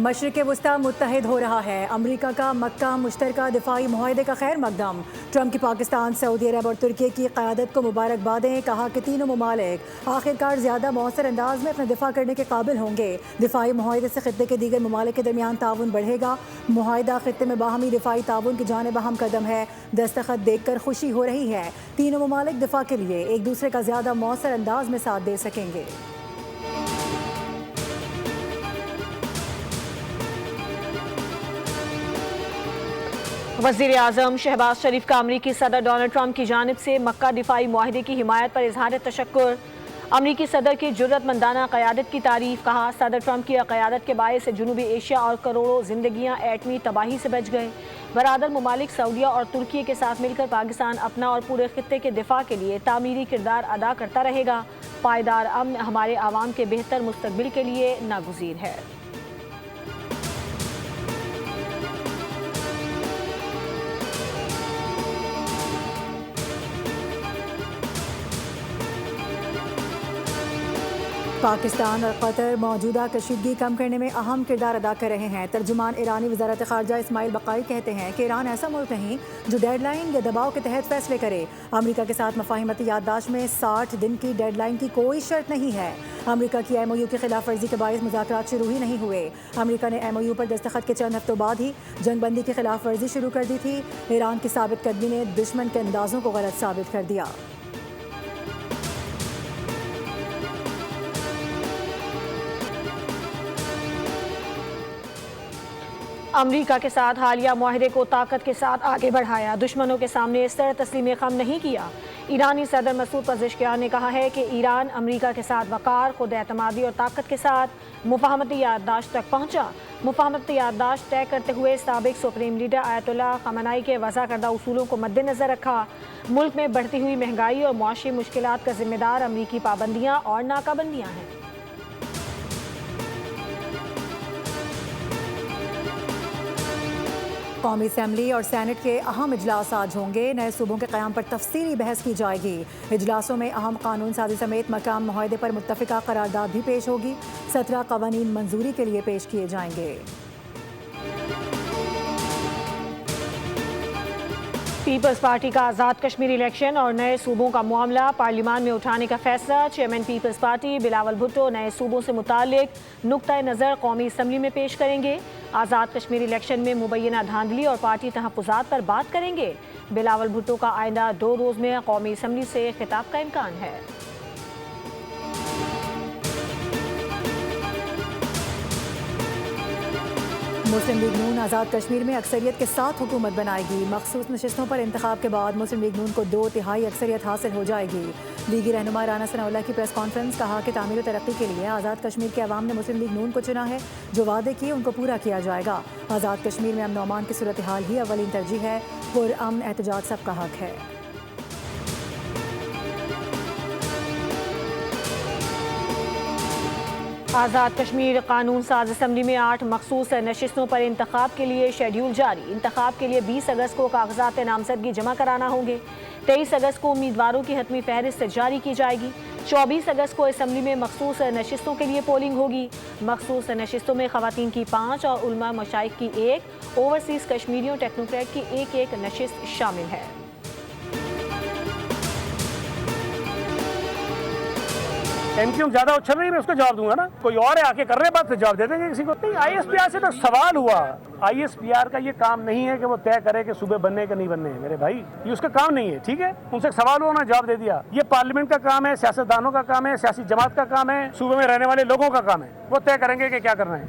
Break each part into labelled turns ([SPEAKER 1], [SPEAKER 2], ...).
[SPEAKER 1] مشرق وسطی متحد ہو رہا ہے۔ امریکہ کا مکہ مشترکہ دفاعی معاہدے کا خیر مقدم۔ ٹرمپ کی پاکستان، سعودی عرب اور ترکی کی قیادت کو مبارکبادیں۔ کہا کہ تینوں ممالک آخرکار زیادہ مؤثر انداز میں اپنا دفاع کرنے کے قابل ہوں گے۔ دفاعی معاہدے سے خطے کے دیگر ممالک کے درمیان تعاون بڑھے گا۔ معاہدہ خطے میں باہمی دفاعی تعاون کی جانب اہم قدم ہے۔ دستخط دیکھ کر خوشی ہو رہی ہے۔ تینوں ممالک دفاع کے لیے ایک دوسرے کا زیادہ مؤثر انداز میں ساتھ دے سکیں گے۔
[SPEAKER 2] وزیر اعظم شہباز شریف کا امریکی صدر ڈونلڈ ٹرمپ کی جانب سے مکہ دفاعی معاہدے کی حمایت پر اظہار تشکر۔ امریکی صدر کی جرأت مندانہ قیادت کی تعریف۔ کہا صدر ٹرمپ کی قیادت کے باعث جنوبی ایشیا اور کروڑوں زندگیاں ایٹمی تباہی سے بچ گئے۔ برادر ممالک سعودیہ اور ترکی کے ساتھ مل کر پاکستان اپنا اور پورے خطے کے دفاع کے لیے تعمیری کردار ادا کرتا رہے گا۔ پائیدار امن ہمارے عوام کے بہتر مستقبل کے لیے ناگزیر ہے۔
[SPEAKER 1] پاکستان اور قطر موجودہ کشیدگی کم کرنے میں اہم کردار ادا کر رہے ہیں۔ ترجمان ایرانی وزارت خارجہ اسماعیل بقائی کہتے ہیں کہ ایران ایسا ملک نہیں جو ڈیڈ لائن یا دباؤ کے تحت فیصلے کرے۔ امریکہ کے ساتھ مفاہمتی یادداشت میں 60 دن کی ڈیڈ لائن کی کوئی شرط نہیں ہے۔ امریکہ کی ایم او یو کی خلاف ورزی کے باعث مذاکرات شروع ہی نہیں ہوئے۔ امریکہ نے ایم او یو پر دستخط کے چند ہفتوں بعد ہی جنگ بندی کی خلاف ورزی شروع کر دی تھی۔ ایران کی ثابت قدمی نے دشمن کے اندازوں کو غلط ثابت کر دیا۔
[SPEAKER 2] امریکہ کے ساتھ حالیہ معاہدے کو طاقت کے ساتھ آگے بڑھایا۔ دشمنوں کے سامنے اس طرح تسلیم خم نہیں کیا۔ ایرانی صدر مسعود پزشکیان نے کہا ہے کہ ایران امریکہ کے ساتھ وقار، خود اعتمادی اور طاقت کے ساتھ مفاہمتی یادداشت تک پہنچا۔ مفاہمتی یادداشت طے کرتے ہوئے سابق سپریم لیڈر آیت اللہ خامنائی کے وضع کردہ اصولوں کو مد نظر رکھا۔ ملک میں بڑھتی ہوئی مہنگائی اور معاشی مشکلات کا ذمہ دار امریکی پابندیاں اور ناکابندیاں ہیں۔
[SPEAKER 1] قومی اسمبلی اور سینٹ کے اہم اجلاس آج ہوں گے۔ نئے صوبوں کے قیام پر تفصیلی بحث کی جائے گی۔ اجلاسوں میں اہم قانون سازی سمیت مقام معاہدے پر متفقہ قرارداد بھی پیش ہوگی۔ 17 قوانین منظوری کے لیے پیش کیے جائیں گے۔
[SPEAKER 2] پیپلز پارٹی کا آزاد کشمیر الیکشن اور نئے صوبوں کا معاملہ پارلیمان میں اٹھانے کا فیصلہ۔ Chairman people's party Bilawal Bhutto نئے صوبوں سے متعلق نقطۂ نظر قومی اسمبلی میں پیش کریں گے۔ آزاد کشمیر الیکشن میں مبینہ دھاندلی اور پارٹی تحفظات پر بات کریں گے۔ بلاول بھٹو کا آئندہ 2 روز میں قومی اسمبلی سے خطاب کا امکان ہے۔
[SPEAKER 1] مسلم لیگ نون آزاد کشمیر میں اکثریت کے ساتھ حکومت بنائے گی۔ مخصوص نشستوں پر انتخاب کے بعد مسلم لیگ نون کو 2/3 اکثریت حاصل ہو جائے گی۔ لیگی رہنما رانا ثناء اللہ کی پریس کانفرنس۔ کہا کہ تعمیر و ترقی کے لیے آزاد کشمیر کے عوام نے مسلم لیگ نون کو چنا ہے۔ جو وعدے کیے ان کو پورا کیا جائے گا۔ آزاد کشمیر میں امن و امان کی صورتحال ہی اولین ترجیح ہے۔ پرامن احتجاج سب کا حق ہے۔
[SPEAKER 2] آزاد کشمیر قانون ساز اسمبلی میں 8 مخصوص نشستوں پر انتخاب کے لیے شیڈیول جاری۔ انتخاب کے لیے 20 اگست کو کاغذات نامزدگی جمع کرانا ہوں گے۔ 23 اگست کو امیدواروں کی حتمی فہرست جاری کی جائے گی۔ 24 اگست کو اسمبلی میں مخصوص نشستوں کے لیے پولنگ ہوگی۔ مخصوص نشستوں میں خواتین کی 5 اور علماء مشائخ کی 1، اوورسیز کشمیریوں ٹیکنوکریٹ کی 1 نشست شامل ہے۔
[SPEAKER 3] ایم کیوں زیادہ اچھل رہی ہے، میں اس کا جواب دوں گا نا۔ کوئی اور ہے آ کے کر رہے بات، جواب دے دیں گے کسی کو۔ نہیں، آئی ایس پی آر سے تو سوال ہوا۔ آئی ایس پی آر کا یہ کام نہیں ہے کہ وہ طے کرے کہ صوبے بننے کے نہیں بننے ہیں میرے بھائی، یہ اس کا کام نہیں ہے، ٹھیک ہے۔ ان سے سوال ہوا، انہوں نے جواب دے دیا۔ یہ پارلیمنٹ کا کام ہے، سیاستدانوں کا کام ہے، سیاسی جماعت کا کام ہے، صوبے میں رہنے والے لوگوں کا کام ہے۔ وہ طے کریں گے کہ کیا کرنا ہے۔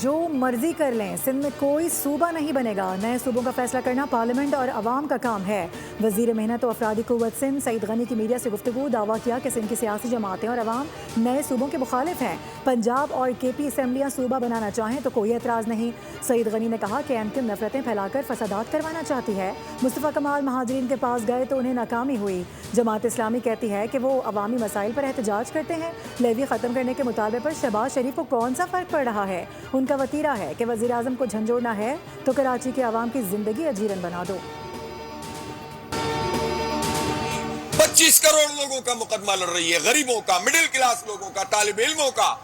[SPEAKER 1] جو مرضی کر لیں، سندھ میں کوئی صوبہ نہیں بنے گا۔ نئے صوبوں کا فیصلہ کرنا پارلیمنٹ اور عوام کا کام ہے۔ وزیر محنت و افرادی قوت سندھ سعید غنی کی میڈیا سے گفتگو۔ دعویٰ کیا کہ سندھ کی سیاسی جماعتیں اور عوام نئے صوبوں کے مخالف ہیں۔ پنجاب اور کے پی اسمبلیاں صوبہ بنانا چاہیں تو کوئی اعتراض نہیں۔ سعید غنی نے کہا کہ ایم کیو نفرتیں پھیلا کر فسادات کروانا چاہتی ہے۔ مصطفیٰ کمال مہاجرین کے پاس گئے تو انہیں ناکامی ہوئی۔ جماعت اسلامی کہتی ہے کہ وہ عوامی مسائل پر احتجاج کرتے ہیں۔ لیوی ختم کرنے کے مطالبے پر شہباز شریف کو کون سا فرق پڑ رہا ہے؟ ان کا وتیرہ ہے کہ وزیر اعظم کو جھنجھوڑنا ہے تو کراچی کے عوام کی زندگی اجیرن بنا دو۔
[SPEAKER 4] 25 کروڑ لوگوں کا مقدمہ لڑ رہی ہے، غریبوں کا، مڈل کلاس لوگوں کا، طالب علموں کا۔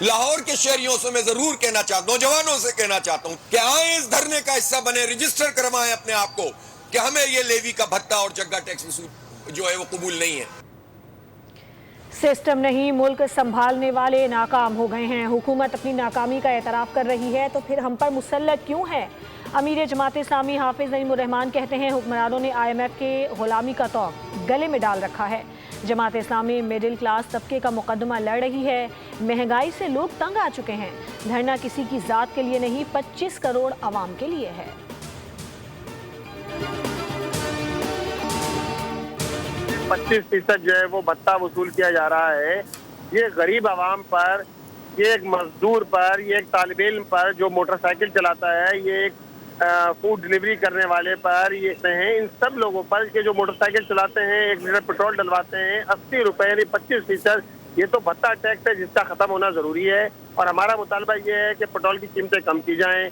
[SPEAKER 4] لاہور کے شہریوں سے میں ضرور کہنا چاہتا ہوں، نوجوانوں سے کہنا چاہتا ہوں کہ آئیں اس دھرنے کا حصہ بنے، رجسٹر کروائیں اپنے آپ کو کہ ہمیں یہ لیوی کا بھتہ اور جگہ ٹیکس جو ہے وہ قبول نہیں ہے۔
[SPEAKER 2] سسٹم نہیں، ملک سنبھالنے والے ناکام ہو گئے ہیں۔ حکومت اپنی ناکامی کا اعتراف کر رہی ہے تو پھر ہم پر مسلط کیوں ہے؟ امیر جماعت اسلامی حافظ نعیم الرحمان کہتے ہیں حکمرانوں نے IMF کے غلامی کا طوق گلے میں ڈال رکھا ہے۔ جماعت اسلامی مڈل کلاس طبقے کا مقدمہ لڑ رہی ہے۔ مہنگائی سے لوگ تنگ آ چکے ہیں۔ دھرنا کسی کی ذات کے لیے نہیں، 25 کروڑ عوام کے لیے ہے۔
[SPEAKER 5] 25% جو ہے وہ بھتہ وصول کیا جا رہا ہے۔ یہ غریب عوام پر، یہ ایک مزدور پر، یہ ایک طالب علم پر جو موٹر سائیکل چلاتا ہے، یہ ایک فوڈ ڈلیوری کرنے والے پر، یہ ہیں ان سب لوگوں پر کہ جو موٹر سائیکل چلاتے ہیں، 1 لیٹر پیٹرول ڈلواتے ہیں، 80 روپے یعنی 25%، یہ تو بھتہ ٹیکس ہے جس کا ختم ہونا ضروری ہے۔ اور ہمارا مطالبہ یہ ہے کہ پیٹرول کی قیمتیں کم کی جائیں۔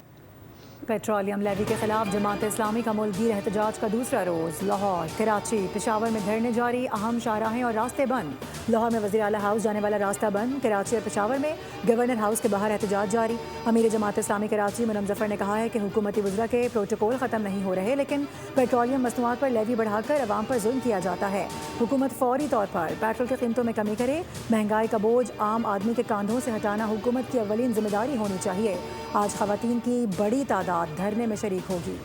[SPEAKER 1] پیٹرولیم لیوی کے خلاف جماعت اسلامی کا ملک گیر احتجاج کا دوسرا روز۔ لاہور، کراچی، پشاور میں دھرنے جاری، اہم شاہراہیں اور راستے بند۔ لاہور میں وزیر اعلیٰ ہاؤس جانے والا راستہ بند، کراچی اور پشاور میں گورنر ہاؤس کے باہر احتجاج جاری۔ امیر جماعت اسلامی کراچی منم ظفر نے کہا ہے کہ حکومتی وزراء کے پروٹوکول ختم نہیں ہو رہے، لیکن پیٹرولیم مصنوعات پر لیوی بڑھا کر عوام پر ظلم کیا جاتا ہے۔ حکومت فوری طور پر پیٹرول کی قیمتوں میں کمی کرے، مہنگائی کا بوجھ عام آدمی کے کاندھوں سے ہٹانا حکومت کی اولین ذمہ داری ہونی چاہیے۔ آج خواتین کی بڑی تعداد دھرنے میں شریک ہوگی۔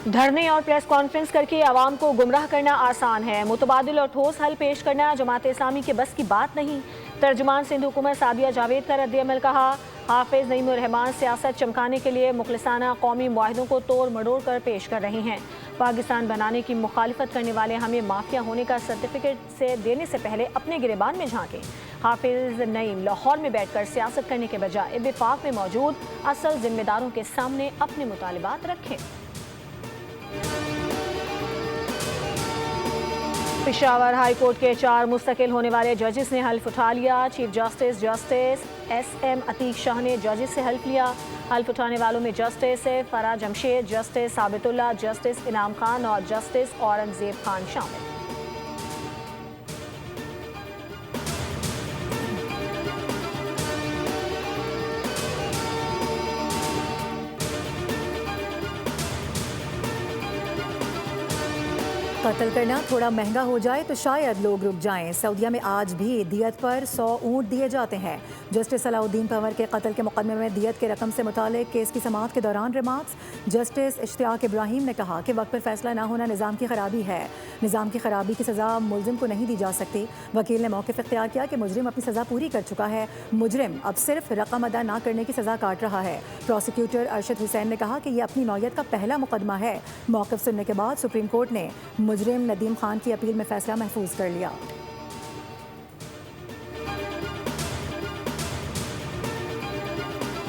[SPEAKER 2] دھرنے اور پریس کانفرنس کر کے عوام کو گمراہ کرنا آسان ہے، متبادل اور ٹھوس حل پیش کرنا جماعت اسلامی کے بس کی بات نہیں۔ ترجمان سندھ حکومت سعدیہ جاوید کا رد عمل کہا، حافظ نعیم الرحمان سیاست چمکانے کے لیے مخلصانہ قومی معاہدوں کو توڑ مڑوڑ کر پیش کر رہے ہیں۔ پاکستان بنانے کی مخالفت کرنے والے ہمیں مافیا ہونے کا سرٹیفکیٹ سے دینے سے پہلے اپنے گریبان میں جھانکیں۔ حافظ نعیم لاہور میں بیٹھ کر سیاست کرنے کے بجائے وفاق میں موجود اصل ذمہ داروں کے سامنے اپنے مطالبات رکھیں۔ پشاور ہائی کورٹ کے 4 مستقل ہونے والے ججز نے حلف اٹھا لیا۔ چیف جسٹس SM عتیق شاہ نے ججز سے حلف لیا۔ حلف اٹھانے والوں میں جسٹس فرا جمشید، جسٹس ثابت اللہ، جسٹس انعام خان اور جسٹس اورنگزیب خان شامل۔
[SPEAKER 1] قتل کرنا تھوڑا مہنگا ہو جائے تو شاید لوگ رک جائیں۔ سعودیہ میں آج بھی دیت پر 100 اونٹ دیے جاتے ہیں۔ جسٹس صلاح الدین پنور کے قتل کے مقدمے میں دیت کے رقم سے متعلق کیس کی سماعت کے دوران ریمارکس، جسٹس اشتیاق ابراہیم نے کہا کہ وقت پر فیصلہ نہ ہونا نظام کی خرابی ہے۔ نظام کی خرابی کی سزا ملزم کو نہیں دی جا سکتی۔ وکیل نے موقف اختیار کیا کہ مجرم اپنی سزا پوری کر چکا ہے، مجرم اب صرف رقم ادا نہ کرنے کی سزا کاٹ رہا ہے۔ پروسیکیوٹر ارشد حسین نے کہا کہ یہ اپنی نوعیت کا پہلا مقدمہ ہے۔ موقف سننے کے بعد سپریم کورٹ نے مجرم ندیم خان کی اپیل میں فیصلہ محفوظ کر لیا۔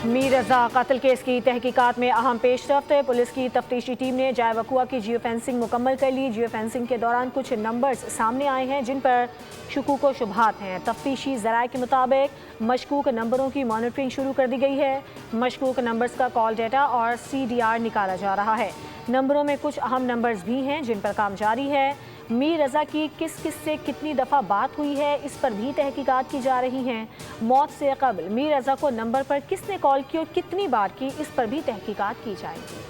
[SPEAKER 2] میر رضا قتل کیس کی تحقیقات میں اہم پیش رفت۔ پولیس کی تفتیشی ٹیم نے جائے وقوع کی جیو فینسنگ مکمل کر لی۔ جیو فینسنگ کے دوران کچھ نمبرز سامنے آئے ہیں جن پر شکوک و شبہات ہیں۔ تفتیشی ذرائع کے مطابق مشکوک نمبروں کی مانیٹرنگ شروع کر دی گئی ہے۔ مشکوک نمبرز کا کال ڈیٹا اور CDR نکالا جا رہا ہے۔ نمبروں میں کچھ اہم نمبرز بھی ہیں جن پر کام جاری ہے۔ میر رضا کی کس سے کتنی دفعہ بات ہوئی ہے اس پر بھی تحقیقات کی جا رہی ہیں۔ موت سے قبل میر رضا کو نمبر پر کس نے کال کی اور کتنی بار کی اس پر بھی تحقیقات کی جائے گی۔